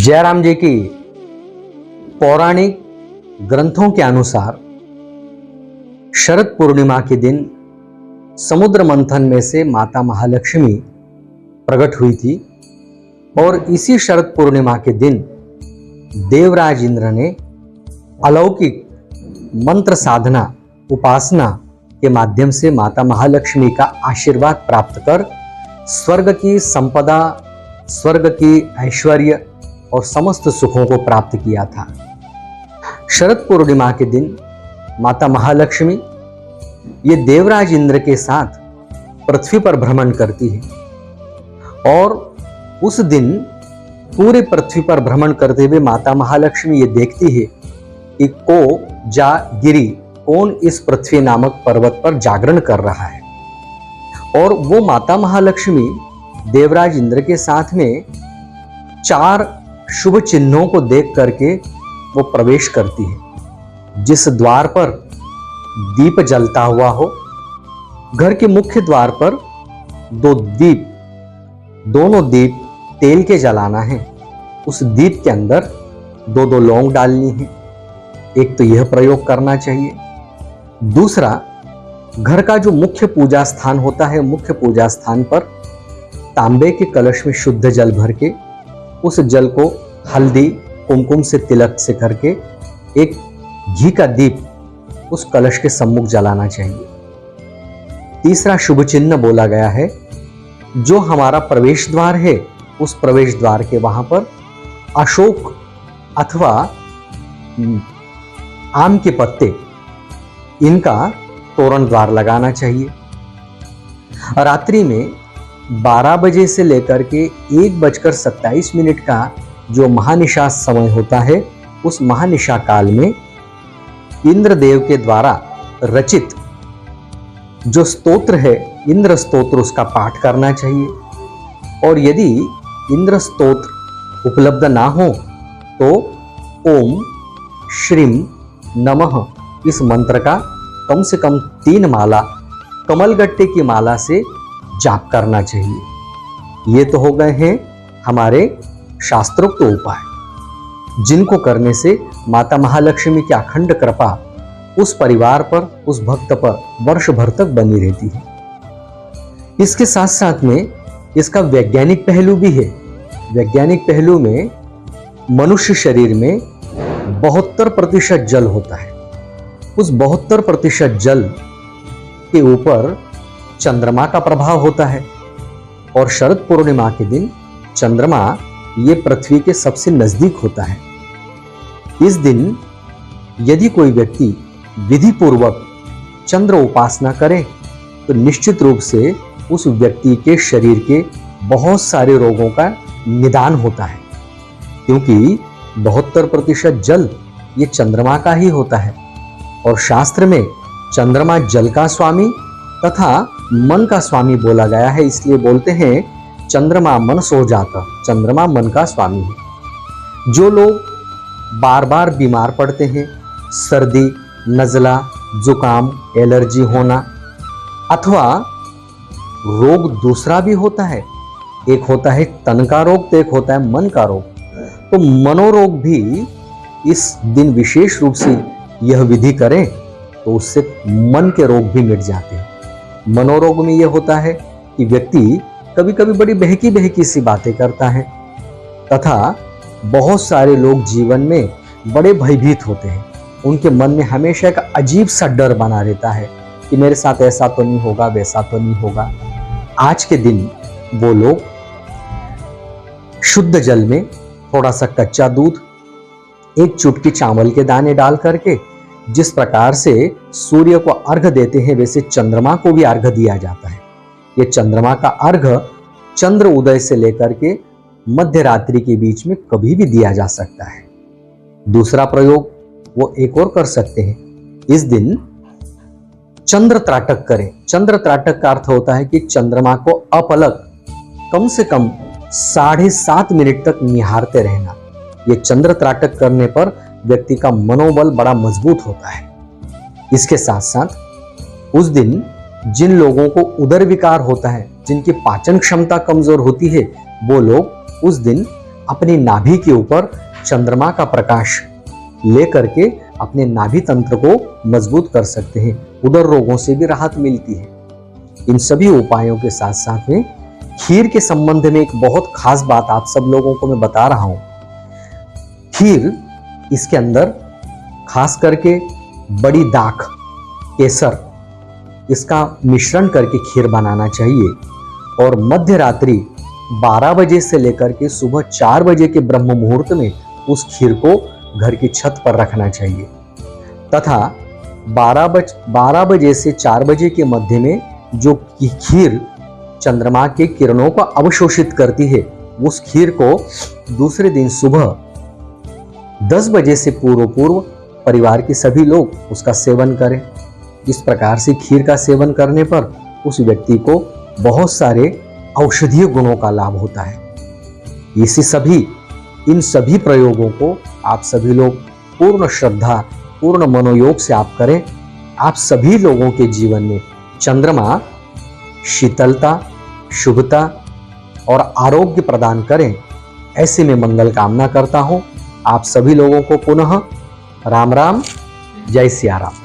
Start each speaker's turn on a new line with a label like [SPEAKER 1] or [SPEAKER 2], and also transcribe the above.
[SPEAKER 1] जयराम जी की पौराणिक ग्रंथों के अनुसार शरद पूर्णिमा के दिन समुद्र मंथन में से माता महालक्ष्मी प्रकट हुई थी और इसी शरद पूर्णिमा के दिन देवराज इंद्र ने अलौकिक मंत्र साधना उपासना के माध्यम से माता महालक्ष्मी का आशीर्वाद प्राप्त कर स्वर्ग की संपदा, स्वर्ग की ऐश्वर्य और समस्त सुखों को प्राप्त किया था। शरद पूर्णिमा के दिन माता महालक्ष्मी ये देवराज इंद्र के साथ पृथ्वी पर भ्रमण करती है और उस दिन पूरे पृथ्वी पर भ्रमण करते हुए माता महालक्ष्मी ये देखती है कि को जा गिरी कौन इस पृथ्वी नामक पर्वत पर जागरण कर रहा है। और वो माता महालक्ष्मी देवराज इंद्र के साथ में 4 शुभ चिन्हों को देख करके वो प्रवेश करती है। जिस द्वार पर दीप जलता हुआ हो, घर के मुख्य द्वार पर 2 दीप, दोनों दीप तेल के जलाना है। उस दीप के अंदर 2 लौंग डालनी है। एक तो यह प्रयोग करना चाहिए। दूसरा, घर का जो मुख्य पूजा स्थान होता है, मुख्य पूजा स्थान पर तांबे के कलश में शुद्ध जल भर के उस जल को हल्दी कुमकुम से तिलक से करके एक घी का दीप उस कलश के सम्मुख जलाना चाहिए। तीसरा शुभ चिन्ह बोला गया है, जो हमारा प्रवेश द्वार है उस प्रवेश द्वार के वहां पर अशोक अथवा आम के पत्ते इनका तोरण द्वार लगाना चाहिए। रात्रि में 12 बजे से लेकर के 1:27 का जो महानिशा समय होता है, उस महानिशा काल में इंद्रदेव के द्वारा रचित जो स्तोत्र है, इंद्र स्तोत्र, उसका पाठ करना चाहिए। और यदि इंद्र स्तोत्र उपलब्ध ना हो तो ओम श्रीम नमः इस मंत्र का कम से कम 3 माला कमलगट्टे की माला से जाप करना चाहिए। ये तो हो गए हैं हमारे शास्त्रोक्त उपाय, जिनको करने से माता महालक्ष्मी की अखंड कृपा उस परिवार पर, उस भक्त पर वर्ष भर तक बनी रहती है। इसके साथ साथ में इसका वैज्ञानिक पहलू भी है। वैज्ञानिक पहलू में मनुष्य शरीर में 72% जल होता है। उस 72% जल के ऊपर चंद्रमा का प्रभाव होता है और शरद पूर्णिमा के दिन चंद्रमा ये पृथ्वी के सबसे नजदीक होता है। इस दिन यदि कोई व्यक्ति विधि पूर्वक चंद्र उपासना करे तो निश्चित रूप से उस व्यक्ति के शरीर के बहुत सारे रोगों का निदान होता है, क्योंकि 72% जल ये चंद्रमा का ही होता है। और शास्त्र में चंद्रमा जल का स्वामी तथा मन का स्वामी बोला गया है, इसलिए बोलते हैं चंद्रमा मन सो जाता, चंद्रमा मन का स्वामी है। जो लोग बार बार बीमार पड़ते हैं, सर्दी, नज़ला, जुकाम, एलर्जी होना, अथवा रोग दूसरा भी होता है, एक होता है तन का रोग तो एक होता है मन का रोग, तो मनोरोग भी इस दिन विशेष रूप से यह विधि करें तो उससे मन के रोग भी मिट जाते हैं। मनोरोग में यह होता है कि व्यक्ति कभी कभी बड़ी बहकी बहकी सी बातें करता है तथा बहुत सारे लोग जीवन में बड़े भयभीत होते हैं। उनके मन में हमेशा एक अजीब सा डर बना रहता है कि मेरे साथ ऐसा तो नहीं होगा, वैसा तो नहीं होगा। आज के दिन वो लोग शुद्ध जल में थोड़ा सा कच्चा दूध, 1 चुटकी चावल के दाने डाल करके, जिस प्रकार से सूर्य को अर्घ देते हैं वैसे चंद्रमा को भी अर्घ दिया जाता है। ये चंद्रमा का अर्घ चंद्र उदय से लेकर के मध्य रात्रि के बीच में कभी भी दिया जा सकता है। दूसरा प्रयोग वो एक और कर सकते हैं, इस दिन चंद्र त्राटक करें। चंद्र त्राटक का अर्थ होता है कि चंद्रमा को अपलक कम से कम 7.5 मिनट तक निहारते रहना। ये चंद्र त्राटक करने पर व्यक्ति का मनोबल बड़ा मजबूत होता है। इसके साथ साथ उस दिन जिन लोगों को उदर विकार होता है, जिनकी पाचन क्षमता कमजोर होती है, वो लोग उस दिन अपनी नाभि के ऊपर चंद्रमा का प्रकाश लेकर के अपने नाभि तंत्र को मजबूत कर सकते हैं। उदर रोगों से भी राहत मिलती है। इन सभी उपायों के साथ साथ में खीर के संबंध में एक बहुत खास बात आप सब लोगों को मैं बता रहा हूं। खीर, इसके अंदर खास करके बड़ी दाख, केसर, इसका मिश्रण करके खीर बनाना चाहिए और मध्य रात्रि 12 बजे से लेकर के सुबह 4 बजे के ब्रह्म मुहूर्त में उस खीर को घर की छत पर रखना चाहिए तथा 12 बजे से 4 बजे के मध्य में जो खीर चंद्रमा के किरणों को अवशोषित करती है, उस खीर को दूसरे दिन सुबह 10 बजे से पूर्व परिवार के सभी लोग उसका सेवन करें। इस प्रकार से खीर का सेवन करने पर उस व्यक्ति को बहुत सारे औषधीय गुणों का लाभ होता है। इन सभी प्रयोगों को आप सभी लोग पूर्ण श्रद्धा, पूर्ण मनोयोग से आप करें। आप सभी लोगों के जीवन में चंद्रमा शीतलता, शुभता और आरोग्य प्रदान करें, ऐसे में मंगल कामना करता हूं। आप सभी लोगों को पुनः राम राम, जय सिया राम।